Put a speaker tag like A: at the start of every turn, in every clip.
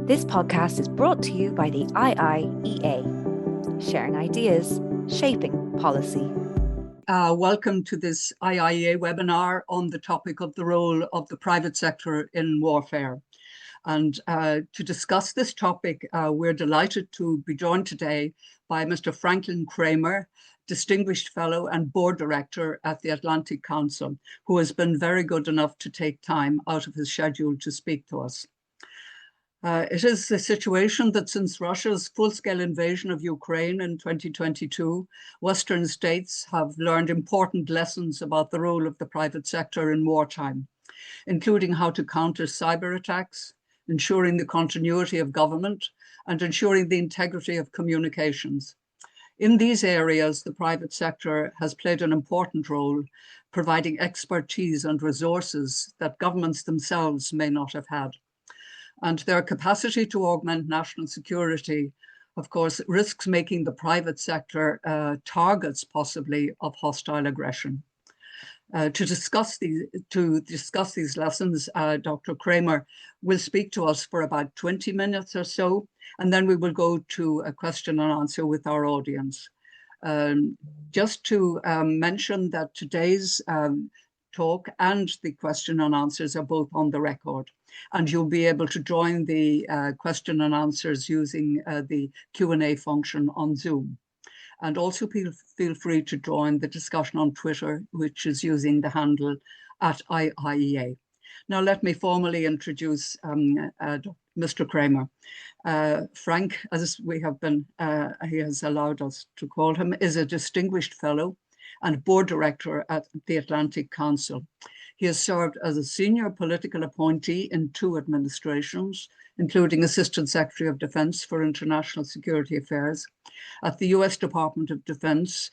A: This podcast is brought to you by the IIEA, sharing ideas, shaping policy.
B: Welcome to this IIEA webinar on the topic of the role of the private sector in warfare. And to discuss this topic, we're delighted to be joined today by Mr. Franklin Kramer, Distinguished Fellow and Board Director at the Atlantic Council, who has been very good enough to take time out of his schedule to speak to us. It is a situation that since Russia's full-scale invasion of Ukraine in 2022, Western states have learned important lessons about the role of the private sector in wartime, including how to counter cyber attacks, ensuring the continuity of government, and ensuring the integrity of communications. In these areas, the private sector has played an important role, providing expertise and resources that governments themselves may not have had. And their capacity to augment national security, of course, risks making the private sector targets possibly of hostile aggression. To discuss these lessons, Dr. Kramer will speak to us for about 20 minutes or so, and then we will go to a question and answer with our audience. Just to mention that today's talk and the question and answers are both on the record, and you'll be able to join the question and answers using the Q&A function on Zoom. And also feel free to join the discussion on Twitter, which is using the handle @IIEA. Now let me formally introduce Mr. Kramer. Frank, as we have been, he has allowed us to call him, is a distinguished fellow and board director at the Atlantic Council. He has served as a senior political appointee in 2 administrations, including Assistant Secretary of Defense for International Security Affairs. At the US Department of Defense,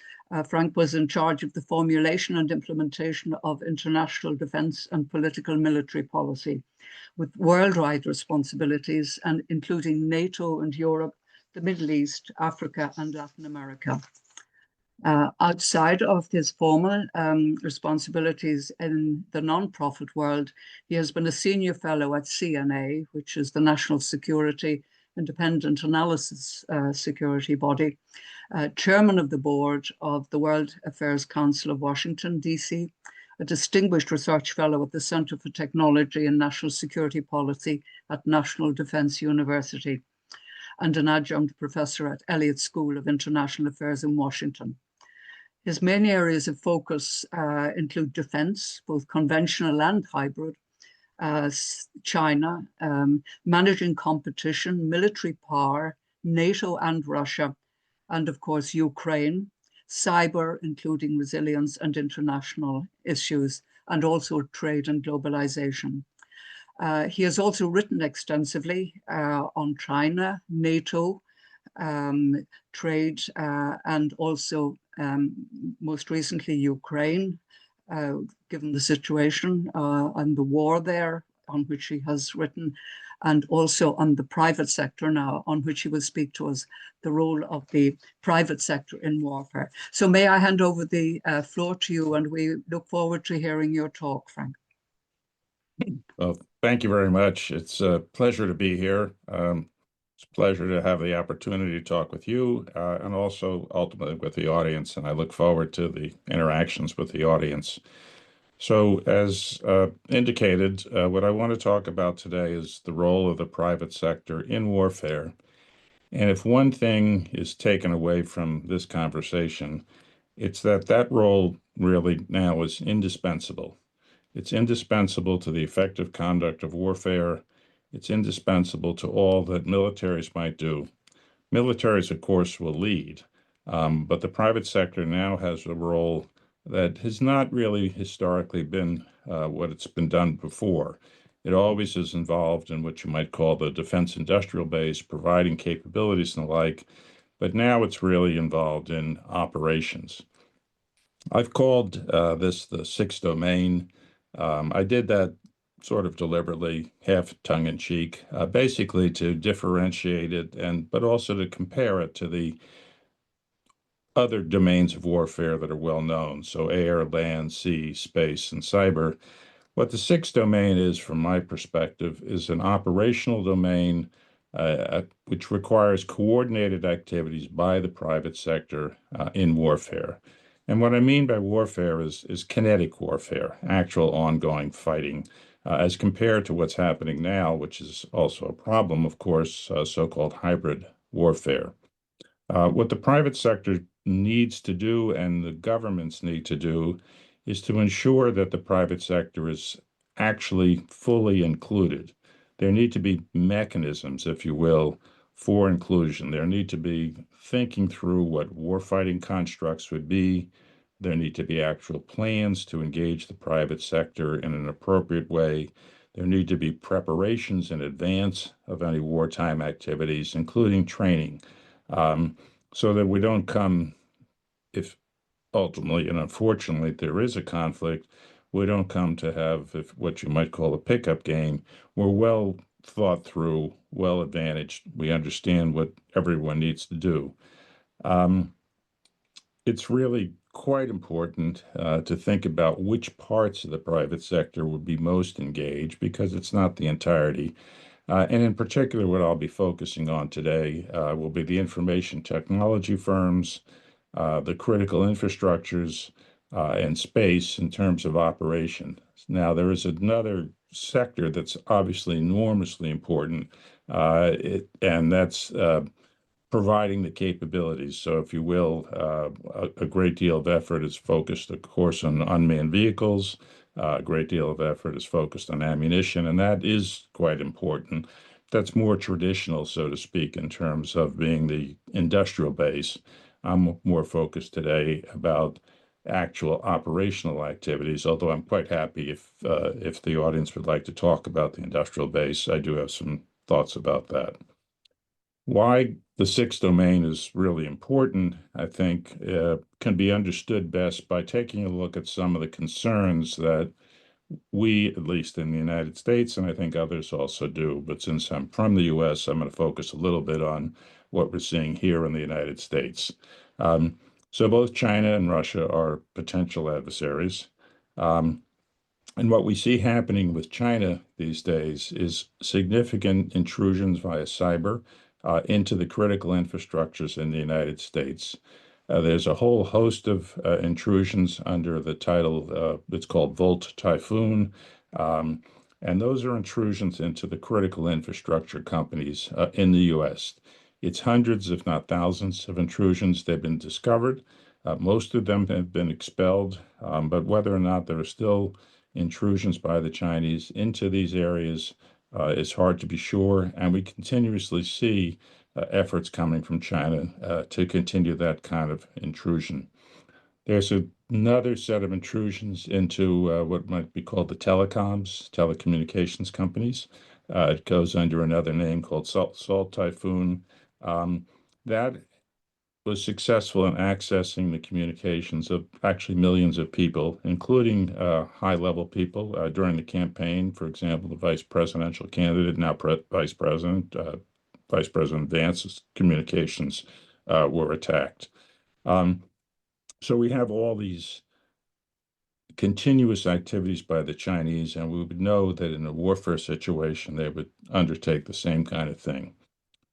B: Frank was in charge of the formulation and implementation of international defense and political military policy, with worldwide responsibilities and including NATO and Europe, the Middle East, Africa, and Latin America. Outside of his formal responsibilities in the non-profit world, he has been a senior fellow at CNA, which is the National Security Independent Analysis Security Body, chairman of the board of the World Affairs Council of Washington, D.C., a distinguished research fellow at the Center for Technology and National Security Policy at National Defense University, and an adjunct professor at Elliott School of International Affairs in Washington. His main areas of focus include defense, both conventional and hybrid, China, managing competition, military power, NATO and Russia, and of course, Ukraine, cyber, including resilience and international issues, and also trade and globalization. He has also written extensively on China, NATO, trade, and also most recently Ukraine, given the situation and the war there, on which he has written, and also on the private sector now, on which he will speak to us, the role of the private sector in warfare. So may I hand over the floor to you, and we look forward to hearing your talk, Frank.
C: Well, thank you very much. It's a pleasure to be here. It's a pleasure to have the opportunity to talk with you and also ultimately with the audience, and I look forward to the interactions with the audience. So as indicated, what I want to talk about today is the role of the private sector in warfare. And if one thing is taken away from this conversation, it's that that role really now is indispensable. It's indispensable to the effective conduct of warfare. It's indispensable to all that militaries might do. Militaries, of course, will lead, but the private sector now has a role that has not really historically been what it's been done before. It always is involved in what you might call the defense industrial base, providing capabilities and the like, but now it's really involved in operations. I've called this the 6th domain. I did that sort of deliberately, half tongue-in-cheek, basically to differentiate it but also to compare it to the other domains of warfare that are well known. So air, land, sea, space, and cyber. What the 6th domain is, from my perspective, is an operational domain which requires coordinated activities by the private sector in warfare. And what I mean by warfare is kinetic warfare, actual ongoing fighting, as compared to what's happening now, which is also a problem, of course, so-called hybrid warfare. What the private sector needs to do and the governments need to do is to ensure that the private sector is actually fully included. There need to be mechanisms, if you will, for inclusion. There need to be thinking through what warfighting constructs would be. There need to be actual plans to engage the private sector in an appropriate way. There need to be preparations in advance of any wartime activities, including training, so that we don't come, if ultimately and unfortunately there is a conflict, we don't come to have what you might call a pickup game. We're well thought through, well advantaged. We understand what everyone needs to do. It's really quite important to think about which parts of the private sector would be most engaged, because it's not the entirety. And in particular, what I'll be focusing on today will be the information technology firms, the critical infrastructures, and space in terms of operation. Now, there is another sector that's obviously enormously important, and that's providing the capabilities. So, if you will, a great deal of effort is focused, of course, on unmanned vehicles. A great deal of effort is focused on ammunition, and that is quite important. That's more traditional, so to speak, in terms of being the industrial base. I'm more focused today about actual operational activities, although I'm quite happy if the audience would like to talk about the industrial base. I do have some thoughts about that. Why the sixth domain is really important, I think, can be understood best by taking a look at some of the concerns that we, at least in the United States, and I think others also do, but since I'm from the US, I'm going to focus a little bit on what we're seeing here in the United States. So both China and Russia are potential adversaries. And what we see happening with China these days is significant intrusions via cyber into the critical infrastructures in the United States. There's a whole host of intrusions under the title, it's called Volt Typhoon. And those are intrusions into the critical infrastructure companies in the US. It's hundreds, if not thousands, of intrusions. They've been discovered. Most of them have been expelled, but whether or not there are still intrusions by the Chinese into these areas is hard to be sure, and we continuously see efforts coming from China to continue that kind of intrusion. There's another set of intrusions into what might be called the telecommunications companies. It goes under another name called Salt Typhoon. That was successful in accessing the communications of actually millions of people, including high-level people during the campaign. For example, the vice presidential candidate, now Vice President Vance's communications were attacked. So we have all these continuous activities by the Chinese, and we would know that in a warfare situation, they would undertake the same kind of thing.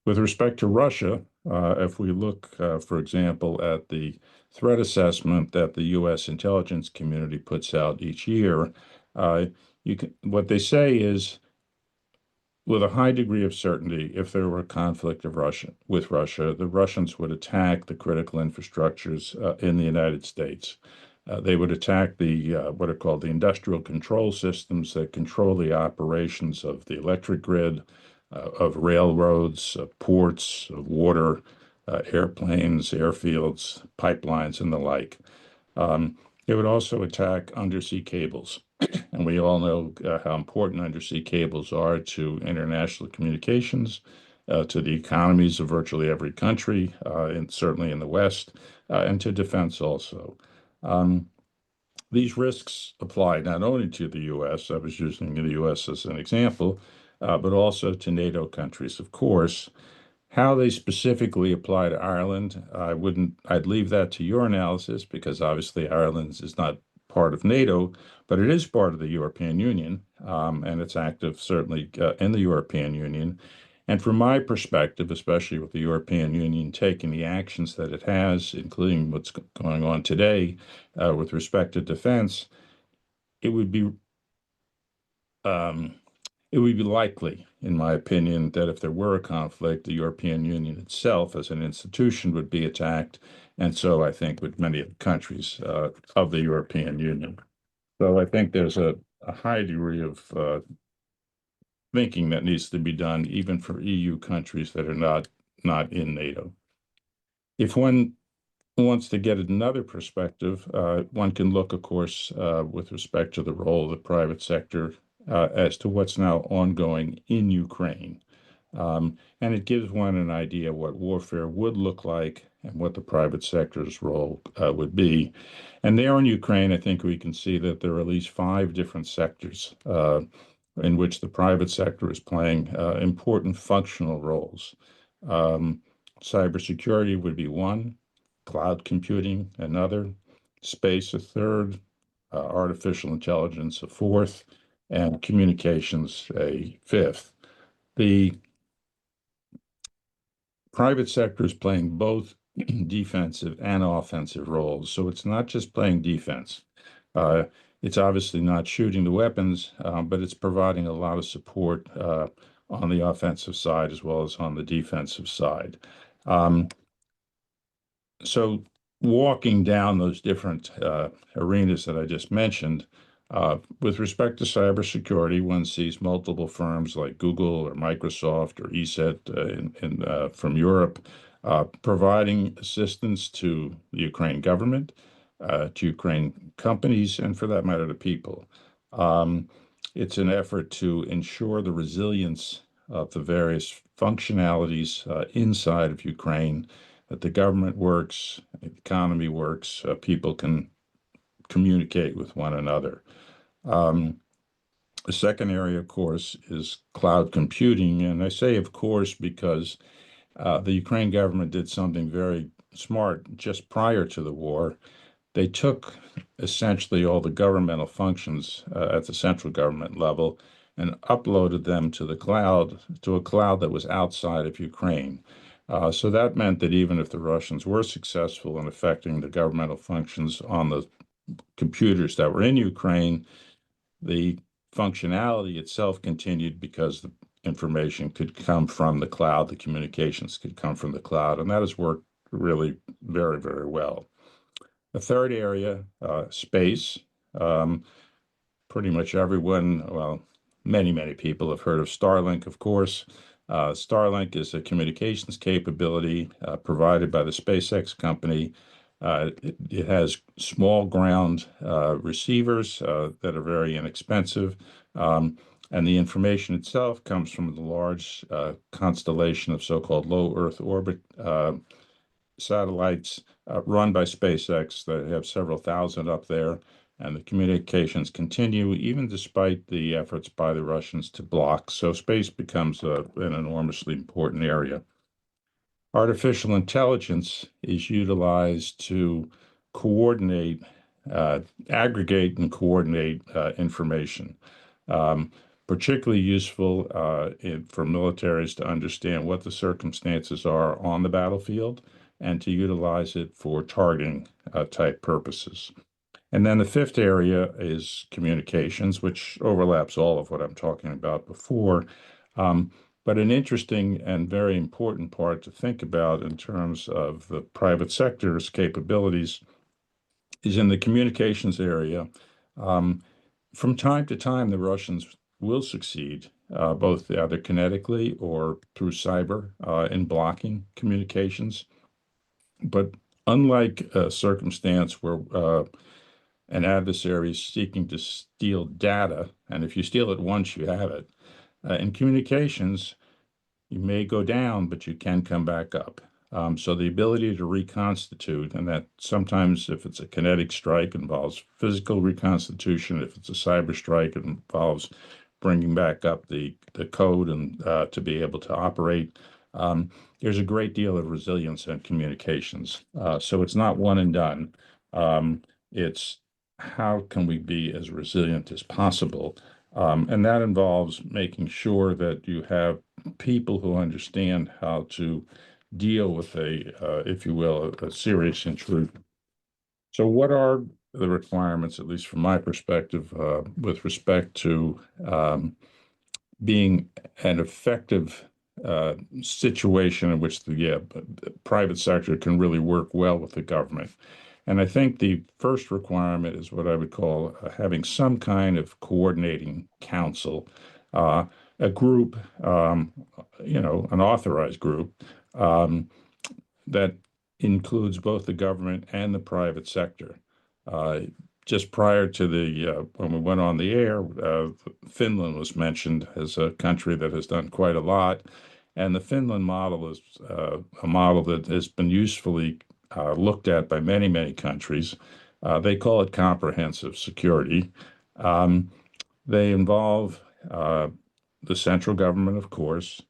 C: With respect to Russia, if we look, for example, at the threat assessment that the U.S. intelligence community puts out each year, what they say is, with a high degree of certainty, if there were a conflict with Russia, the Russians would attack the critical infrastructures in the United States. They would attack what are called the industrial control systems that control the operations of the electric grid, of railroads, of ports, of water, airplanes, airfields, pipelines, and the like. It would also attack undersea cables. And we all know how important undersea cables are to international communications, to the economies of virtually every country, and certainly in the West, and to defense also. These risks apply not only to the U.S., I was using the U.S. as an example, but also to NATO countries, of course. How they specifically apply to Ireland, I'd leave that to your analysis, because obviously Ireland is not part of NATO, but it is part of the European Union, and it's active certainly in the European Union. And from my perspective, especially with the European Union taking the actions that it has, including what's going on today with respect to defense, it would be um, it would be likely, in my opinion, that if there were a conflict, the European Union itself as an institution would be attacked, and so I think with many of the countries of the European Union. So I think there's a high degree of thinking that needs to be done, even for EU countries that are not in NATO. If one wants to get another perspective, one can look, of course, with respect to the role of the private sector as to what's now ongoing in Ukraine. And it gives one an idea what warfare would look like and what the private sector's role would be. And there in Ukraine, I think we can see that there are at least 5 different sectors in which the private sector is playing important functional roles. Cybersecurity would be one, cloud computing another, space a third, artificial intelligence a fourth, and communications a fifth. The private sector is playing both defensive and offensive roles, so it's not just playing defense. It's obviously not shooting the weapons, but it's providing a lot of support on the offensive side as well as on the defensive side. So walking down those different arenas that I just mentioned, with respect to cybersecurity, one sees multiple firms like Google or Microsoft or ESET from Europe providing assistance to the Ukraine government, to Ukraine companies, and for that matter, to people. It's an effort to ensure the resilience of the various functionalities inside of Ukraine, that the government works, the economy works, people can communicate with one another. The second area, of course, is cloud computing. And I say, of course, because the Ukraine government did something very smart just prior to the war. They took essentially all the governmental functions at the central government level and uploaded them to the cloud, to a cloud that was outside of Ukraine. So that meant that even if the Russians were successful in affecting the governmental functions on the computers that were in Ukraine, the functionality itself continued because the information could come from the cloud, the communications could come from the cloud, and that has worked really very, very well. The third area, space. Pretty much everyone, well, many people have heard of Starlink, of course. Starlink is a communications capability provided by the SpaceX company. It has small ground receivers that are very inexpensive, and the information itself comes from the large constellation of so-called low Earth orbit satellites run by SpaceX that have several thousand up there, and the communications continue even despite the efforts by the Russians to block. So space becomes an enormously important area. Artificial intelligence is utilized to coordinate, aggregate and coordinate information. Particularly useful for militaries to understand what the circumstances are on the battlefield and to utilize it for targeting type purposes. And then the fifth area is communications, which overlaps all of what I'm talking about before. But an interesting and very important part to think about in terms of the private sector's capabilities is in the communications area. From time to time, the Russians will succeed, both either kinetically or through cyber, in blocking communications. But unlike a circumstance where an adversary is seeking to steal data, and if you steal it once, you have it, in communications, you may go down, but you can come back up. So the ability to reconstitute, and that sometimes if it's a kinetic strike involves physical reconstitution, if it's a cyber strike, it involves bringing back up the code and to be able to operate. There's a great deal of resilience in communications. So it's not one and done. It's how can we be as resilient as possible And that involves making sure that you have people who understand how to deal with if you will, a serious intrusion. So what are the requirements, at least from my perspective, with respect to being an effective situation in which the private sector can really work well with the government? And I think the first requirement is what I would call having some kind of coordinating council, uh, a group, an authorized group that includes both the government and the private sector. Uh, just prior to when we went on the air, Finland was mentioned as a country that has done quite a lot. And the Finland model is a model that has been usefully looked at by many, many countries. They call it comprehensive security. Um, they involve the central government, of course.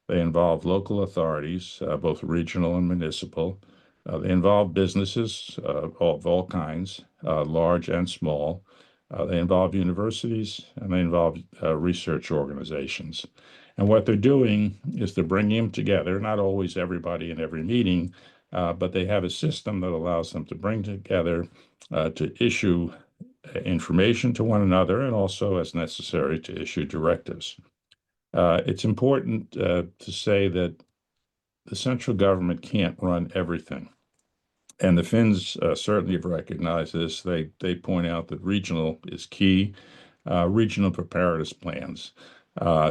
C: They involve local authorities, both regional and municipal. They involve businesses of all kinds, large and small. They involve universities, and they involve research organizations. And what they're doing is they're bringing them together, not always everybody in every meeting, but they have a system that allows them to bring together to issue information to one another and also, as necessary, to issue directives. It's important to say that the central government can't run everything. And the Finns certainly have recognized this. They point out that regional is key, regional preparedness plans.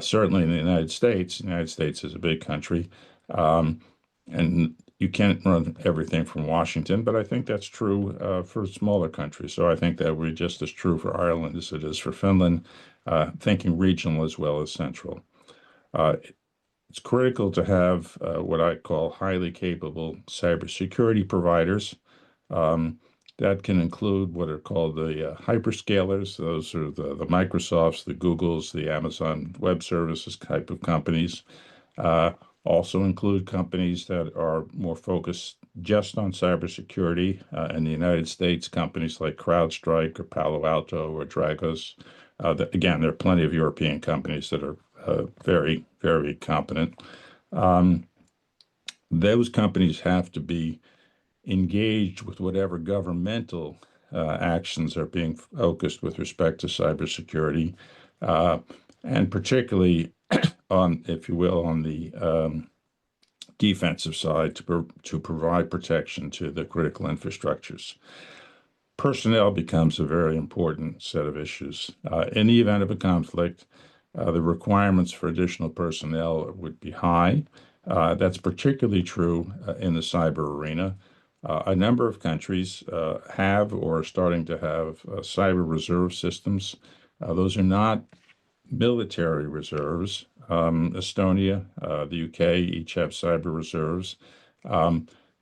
C: Certainly in the United States is a big country, and you can't run everything from Washington, but I think that's true for smaller countries. So I think that would be just as true for Ireland as it is for Finland, thinking regional as well as central. Uh, it's critical to have what I call highly capable cybersecurity providers. Um, that can include what are called the hyperscalers. Those are the Microsofts, the Googles, the Amazon Web Services type of companies. Uh, Also include companies that are more focused just on cybersecurity. In the United States, companies like CrowdStrike or Palo Alto or Dragos. Again, there are plenty of European companies that are very, very competent. Um, those companies have to be engaged with whatever governmental actions are being focused with respect to cybersecurity, uh, and particularly on, if you will, on the defensive side to provide protection to the critical infrastructures. Personnel becomes a very important set of issues. In the event of a conflict, the requirements for additional personnel would be high. That's particularly true in the cyber arena. A number of countries have or are starting to have cyber reserve systems. Those are not military reserves. Estonia, the UK each have cyber reserves.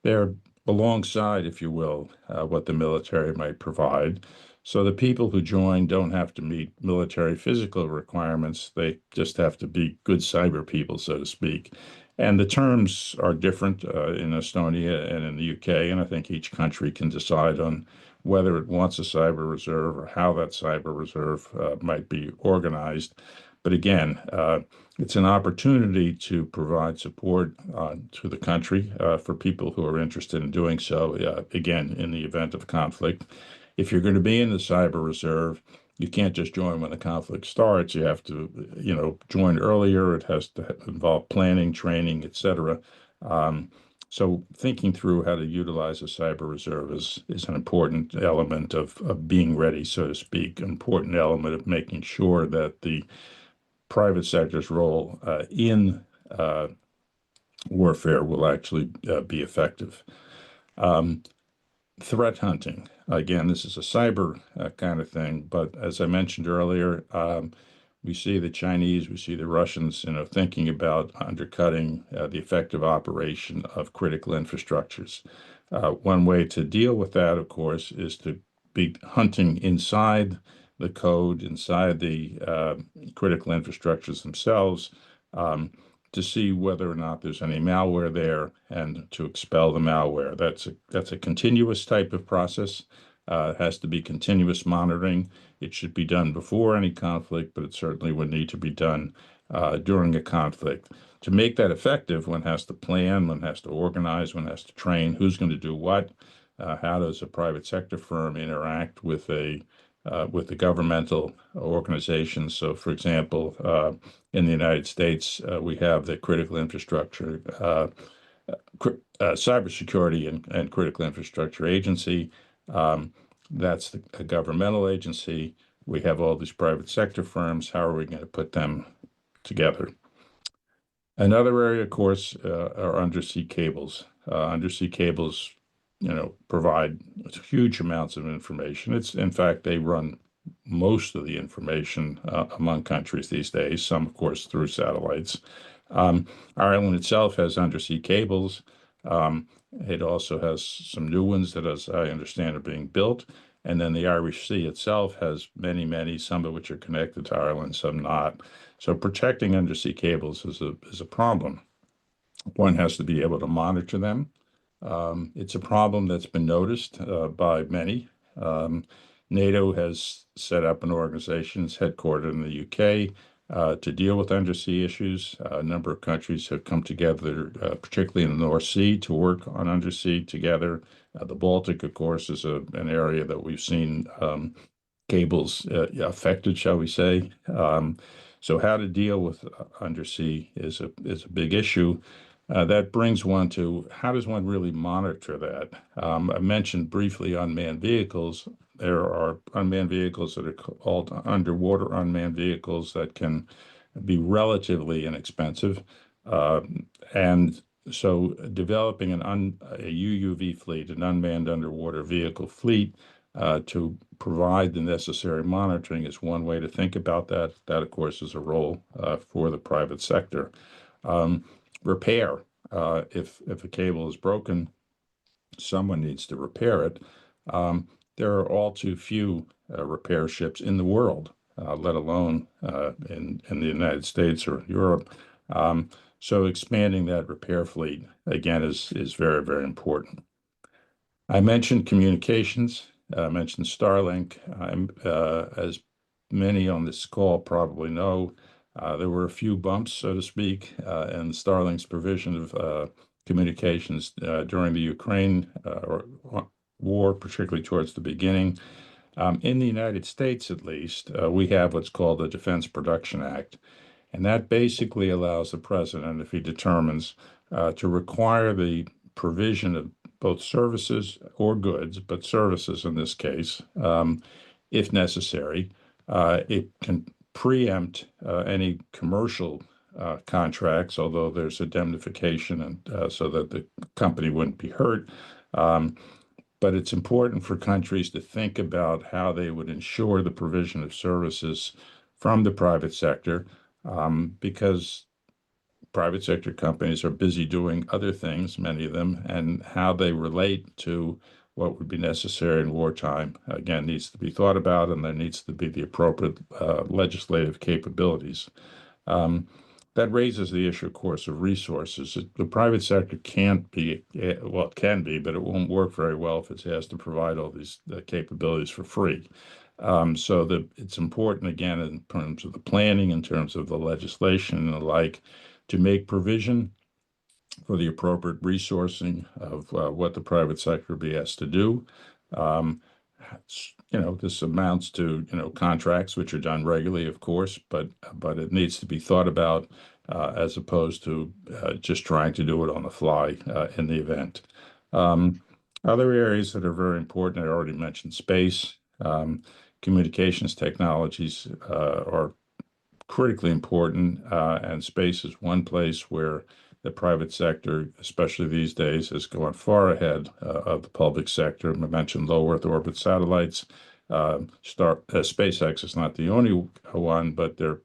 C: They're alongside, if you will, what the military might provide. So the people who join don't have to meet military physical requirements. They just have to be good cyber people, so to speak. And the terms are different in Estonia and in the UK, and I think each country can decide on whether it wants a cyber reserve or how that cyber reserve might be organized. But again, it's an opportunity to provide support to the country for people who are interested in doing so, again, in the event of conflict. If you're going to be in the cyber reserve, you can't just join when the conflict starts. You have to, join earlier. It has to involve planning, training, etc. So thinking through how to utilize a cyber reserve is an important element of being ready, so to speak, an important element of making sure that the private sector's role in warfare will actually be effective. Um, Threat hunting. Again, this is a cyber kind of thing, but as I mentioned earlier, we see the Chinese, we see the Russians, thinking about undercutting the effective operation of critical infrastructures. One way to deal with that, of course, is to be hunting inside the code, inside the critical infrastructures themselves, um, to see whether or not there's any malware there and to expel the malware. That's a continuous type of process. It has to be continuous monitoring. It should be done before any conflict, but it certainly would need to be done during a conflict. To make that effective, one has to plan, one has to organize, one has to train who's going to do what. How does a private sector firm interact with the governmental organizations? So, for example, in the United States, we have the critical infrastructure, cybersecurity and critical infrastructure agency. That's a governmental agency. We have all these private sector firms. How are we going to put them together? Another area, of course, are undersea cables. Undersea cables, provide huge amounts of information. In fact, they run most of the information among countries these days, some, of course, through satellites. Ireland itself has undersea cables. It also has some new ones that, as I understand, are being built. And then the Irish Sea itself has many, some of which are connected to Ireland, some not. So protecting undersea cables is a problem. One has to be able to monitor them. It's a problem that's been noticed by many. NATO has set up an organization, it's headquartered in the UK, to deal with undersea issues. A number of countries have come together, particularly in the North Sea, to work on undersea together. The Baltic, of course, is an area that we've seen cables affected, shall we say. So how to deal with undersea is a big issue. That brings one to how does one really monitor that? I mentioned briefly unmanned vehicles. There are unmanned vehicles that are called underwater unmanned vehicles that can be relatively inexpensive. And so developing a UUV fleet, an unmanned underwater vehicle fleet, to provide the necessary monitoring is one way to think about that. That, of course, is a role for the private sector. Repair. If a cable is broken, someone needs to repair it. There are all too few repair ships in the world, let alone in the United States or Europe. So expanding that repair fleet, again, is very, very important. I mentioned communications. I mentioned Starlink. As many on this call probably know, there were a few bumps, so to speak, in Starlink's provision of communications during the Ukraine war, particularly towards the beginning. In the United States, at least, we have what's called the Defense Production Act, and that basically allows the president, if he determines, to require the provision of both services or goods, but services in this case, if necessary. It can preempt any commercial contracts, although there's indemnification and so that the company wouldn't be hurt. But it's important for countries to think about how they would ensure the provision of services from the private sector, because private sector companies are busy doing other things, many of them, and how they relate to what would be necessary in wartime, again, needs to be thought about, and there needs to be the appropriate legislative capabilities. That raises the issue, of course, of resources. The private sector can't be, well, it can be, but it won't work very well if it has to provide all these capabilities for free. So it's important, again, in terms of the planning, in terms of the legislation and the like, to make provision for the appropriate resourcing of what the private sector will be asked to do. This amounts to, contracts which are done regularly, of course, but it needs to be thought about as opposed to just trying to do it on the fly in the event. Other areas that are very important, I already mentioned space. Communications technologies are critically important, and space is one place where the private sector, especially these days, has gone far ahead of the public sector. I mentioned low Earth orbit satellites. SpaceX is not the only one, but there are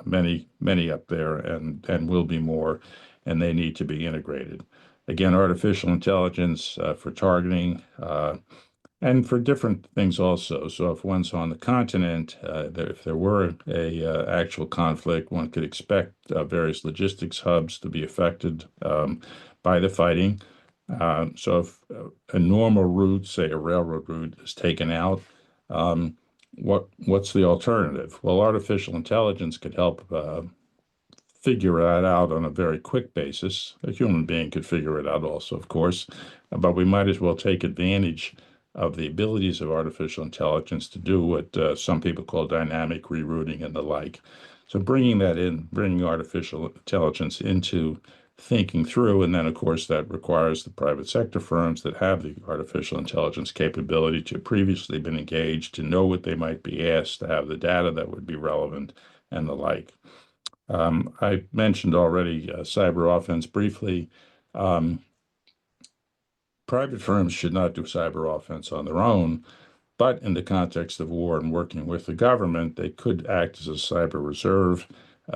C: many up there, and will be more, and they need to be integrated. Again, artificial intelligence for targeting, and for different things also. So if one's on the continent, if there were a actual conflict, one could expect various logistics hubs to be affected by the fighting. So if a normal route, say a railroad route, is taken out, what's the alternative? Well, artificial intelligence could help figure that out on a very quick basis. A human being could figure it out also, of course, but we might as well take advantage of the abilities of artificial intelligence to do what some people call dynamic rerouting and the like. So bringing artificial intelligence into thinking through, and then of course that requires the private sector firms that have the artificial intelligence capability to previously been engaged, to know what they might be asked, to have the data that would be relevant and the like. I mentioned already cyber offense briefly. Private firms should not do cyber offense on their own, but in the context of war and working with the government, they could act as a cyber reserve.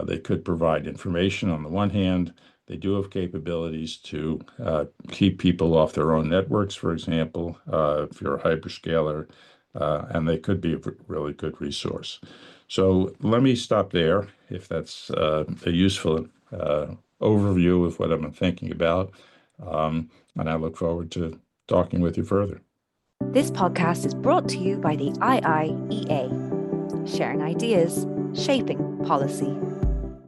C: They could provide information on the one hand. They do have capabilities to keep people off their own networks, for example, if you're a hyperscaler, and they could be a really good resource. So let me stop there, if that's a useful overview of what I've been thinking about. And I look forward to talking with you further.
A: This podcast is brought to you by the IIEA, sharing ideas, shaping policy.